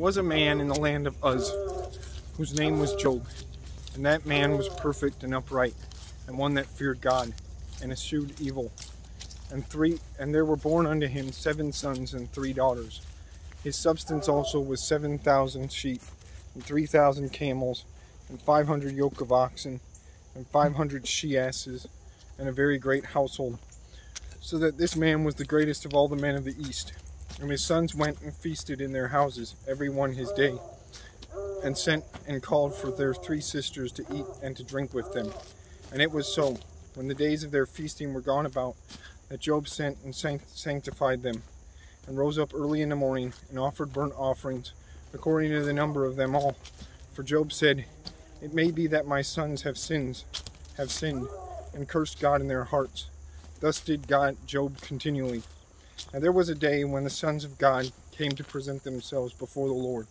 was a man in the land of Uz, whose name was Job, and that man was perfect and upright, and one that feared God, and eschewed evil. And there were born unto him 7 sons and 3 daughters. His substance also was 7,000 sheep, and 3,000 camels, and 500 yoke of oxen, and 500 she-asses, and a very great household. So that this man was the greatest of all the men of the east. And his sons went and feasted in their houses, every one his day, and sent and called for their 3 sisters to eat and to drink with them. And it was so, when the days of their feasting were gone about, that Job sent and sanctified them, and rose up early in the morning, and offered burnt offerings, according to the number of them all. For Job said, It may be that my sons have sinned, and cursed God in their hearts. Thus did Job continually. And there was a day when the sons of God came to present themselves before the Lord,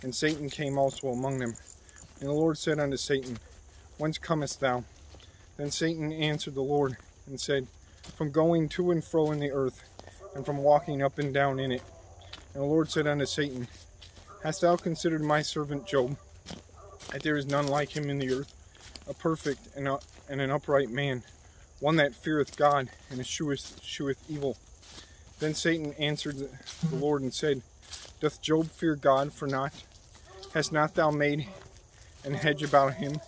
and Satan came also among them. And the Lord said unto Satan, Whence comest thou? Then Satan answered the Lord, and said, From going to and fro in the earth, and from walking up and down in it. And the Lord said unto Satan, Hast thou considered my servant Job, that there is none like him in the earth, a perfect and an upright man, one that feareth God, and escheweth evil? Then Satan answered the Lord and said, Doth Job fear God for naught? Hast not thou made an hedge about him,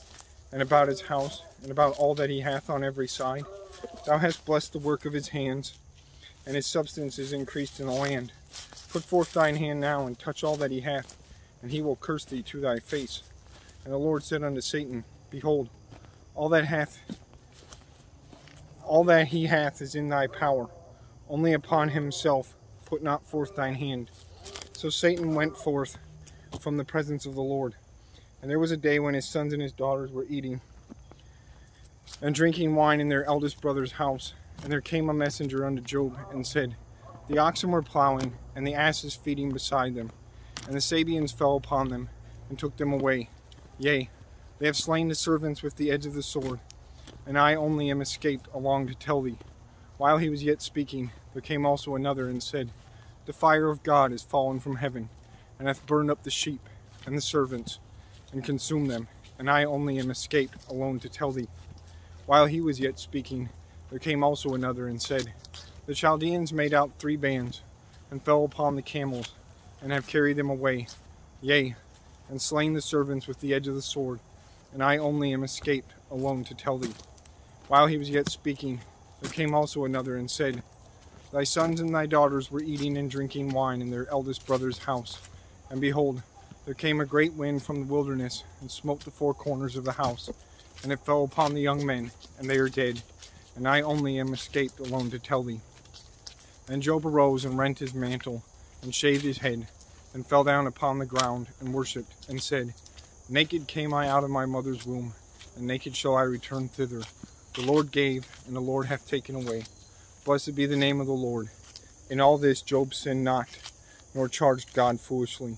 and about his house, and about all that he hath on every side? Thou hast blessed the work of his hands, and his substance is increased in the land. Put forth thine hand now, and touch all that he hath, and he will curse thee to thy face. And the Lord said unto Satan, Behold, all that he hath is in thy power. Only upon himself put not forth thine hand. So Satan went forth from the presence of the Lord. And there was a day when his sons and his daughters were eating and drinking wine in their eldest brother's house. And there came a messenger unto Job, and said, The oxen were plowing, and the asses feeding beside them. And the Sabeans fell upon them, and took them away. Yea, they have slain the servants with the edge of the sword. And I only am escaped along to tell thee. While he was yet speaking, there came also another, and said, The fire of God is fallen from heaven, and hath burned up the sheep and the servants, and consumed them. And I only am escaped alone to tell thee. While he was yet speaking, there came also another, and said, The Chaldeans made out 3 bands, and fell upon the camels, and have carried them away. Yea, and slain the servants with the edge of the sword. And I only am escaped alone to tell thee. While he was yet speaking, there came also another, and said, Thy sons and thy daughters were eating and drinking wine in their eldest brother's house. And behold, there came a great wind from the wilderness, and smote the 4 corners of the house. And it fell upon the young men, and they are dead. And I only am escaped alone to tell thee. Then Job arose, and rent his mantle, and shaved his head, and fell down upon the ground, and worshipped, and said, Naked came I out of my mother's womb, and naked shall I return thither. The Lord gave, and the Lord hath taken away. Blessed be the name of the Lord. In all this Job sinned not, nor charged God foolishly.